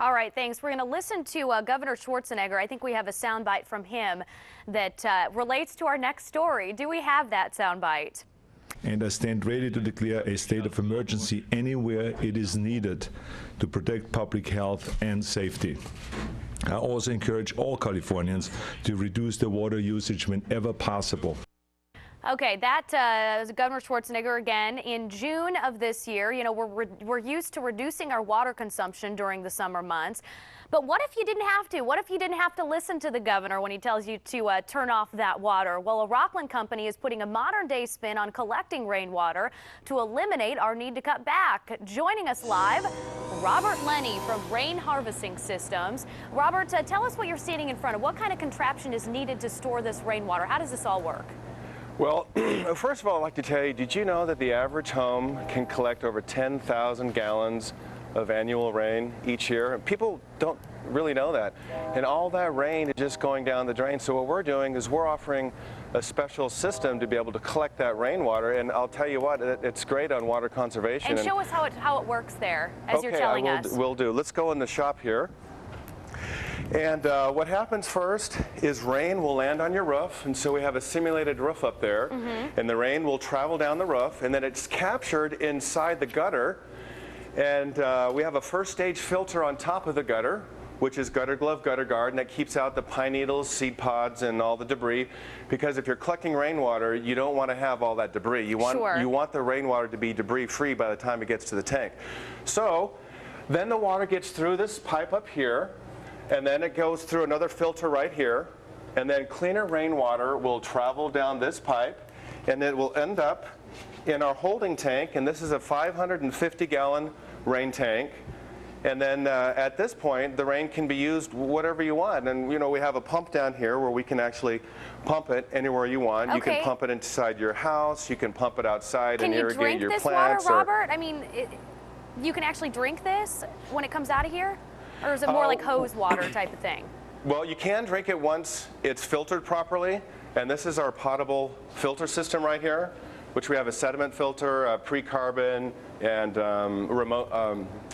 All right, thanks. We're going to listen to Governor Schwarzenegger. I think we have a soundbite from him that relates to our next story. Do we have that soundbite? And I stand ready to declare a state of emergency anywhere it is needed to protect public health and safety. I also encourage all Californians to reduce their water usage whenever possible. Okay, that is Governor Schwarzenegger again. In June of this year, you know, we're used to reducing our water consumption during the summer months. But what if you didn't have to? What if you didn't have to listen to the governor when he tells you to turn off that water? Well, a Rockland company is putting a modern-day spin on collecting rainwater to eliminate our need to cut back. Joining us live, Robert Lenney from Rain Harvesting Systems. Robert, tell us what you're seeing in front of. What kind of contraption is needed to store this rainwater? How does this all work? Well, first of all, I'd like to tell you, did you know that the average home can collect over 10,000 gallons of annual rain each year? And people don't really know that. And all that rain is just going down the drain. So what we're doing is we're offering a special system to be able to collect that rainwater. And I'll tell you what, it's great on water conservation. And show us how it works there, as you're telling us. Okay, will do. Let's go in the shop here. And what happens first is rain will land on your roof, and so we have a simulated roof up there, and the rain will travel down the roof, and then it's captured inside the gutter, and we have a first stage filter on top of the gutter, which is gutter glove, gutter guard, and that keeps out the pine needles, seed pods, and all the debris, because if you're collecting rainwater, you don't want to have all that debris. You want the rainwater to be debris free by the time it gets to the tank. So then the water gets through this pipe up here, and then it goes through another filter right here, and then cleaner rainwater will travel down this pipe, and it will end up in our holding tank, and this is a 550-gallon rain tank. And then at this point, the rain can be used whatever you want. And you know, we have a pump down here where we can actually pump it anywhere you want. Okay. You can pump it inside your house, you can pump it outside and irrigate your plants. Can you drink this water, Robert? I mean, you can actually drink this when it comes out of here? Or is it more like hose water type of thing? Well, you can drink it once it's filtered properly, and this is our potable filter system right here, which we have a sediment filter, a pre-carbon, and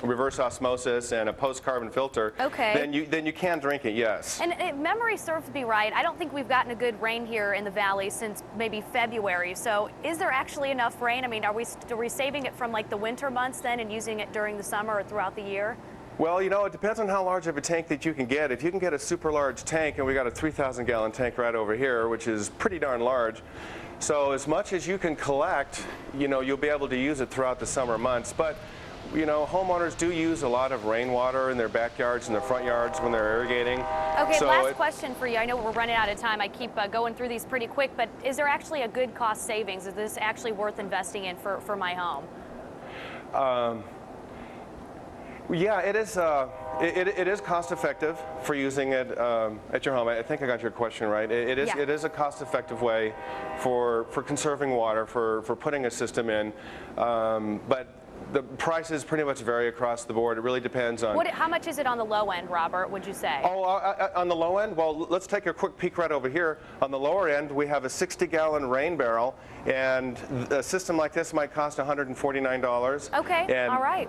reverse osmosis, and a post-carbon filter. Okay. Then you can drink it, yes. And if memory serves me right, I don't think we've gotten a good rain here in the valley since maybe February. So is there actually enough rain? I mean, are we saving it from like the winter months then and using it during the summer or throughout the year? Well, you know, it depends on how large of a tank that you can get. If you can get a super large tank, and we got a 3,000-gallon tank right over here, which is pretty darn large. So as much as you can collect, you know, you'll be able to use it throughout the summer months. But, you know, homeowners do use a lot of rainwater in their backyards and their front yards when they're irrigating. Okay, so last question for you. I know we're running out of time. I keep going through these pretty quick, but is there actually a good cost savings? Is this actually worth investing in for my home? Yeah, it is. It is cost-effective for using it at your home. I think I got your question right. It is a cost-effective way for conserving water, for putting a system in, but the prices pretty much vary across the board. It really depends on. How much is it on the low end, Robert, would you say? Oh, on the low end? Well, let's take a quick peek right over here. On the lower end, we have a 60-gallon rain barrel, and a system like this might cost $149. Okay, all right.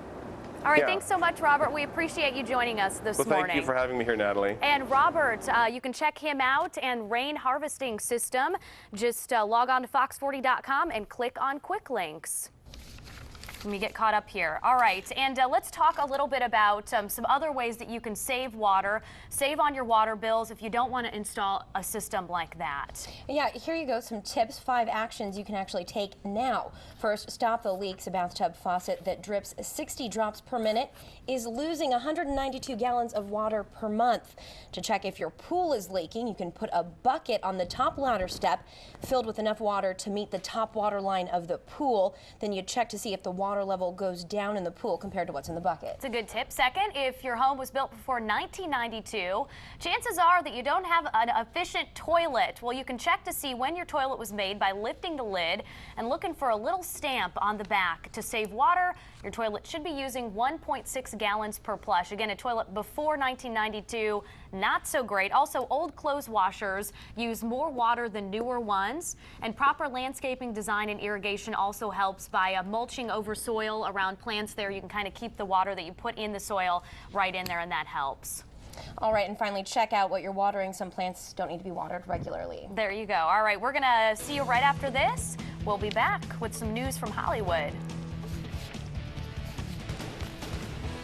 All right, thanks so much, Robert. We appreciate you joining us this morning. Well, thank you for having me here, Natalie. And Robert, you can check him out and Rain Harvesting System. Just log on to fox40.com and click on quick links. Let me get caught up here. All right, and let's talk a little bit about some other ways that you can save water, save on your water bills if you don't want to install a system like that. Yeah, here you go, some tips, 5 actions you can actually take now. First, stop the leaks. A bathtub faucet that drips 60 drops per minute is losing 192 gallons of water per month. To check if your pool is leaking, you can put a bucket on the top ladder step filled with enough water to meet the top water line of the pool. Then you check to see if the water level goes down in the pool compared to what's in the bucket. It's a good tip. Second, if your home was built before 1992, chances are that you don't have an efficient toilet. Well, you can check to see when your toilet was made by lifting the lid and looking for a little stamp on the back. To save water, your toilet should be using 1.6 gallons per flush. Again, a toilet before 1992, not so great. Also, old clothes washers use more water than newer ones, and proper landscaping design and irrigation also helps by mulching over soil around plants there, you can kind of keep the water that you put in the soil right in there, and that helps. All right, and finally, check out what you're watering. Some plants don't need to be watered regularly. There you go. All right, we're going to see you right after this. We'll be back with some news from Hollywood.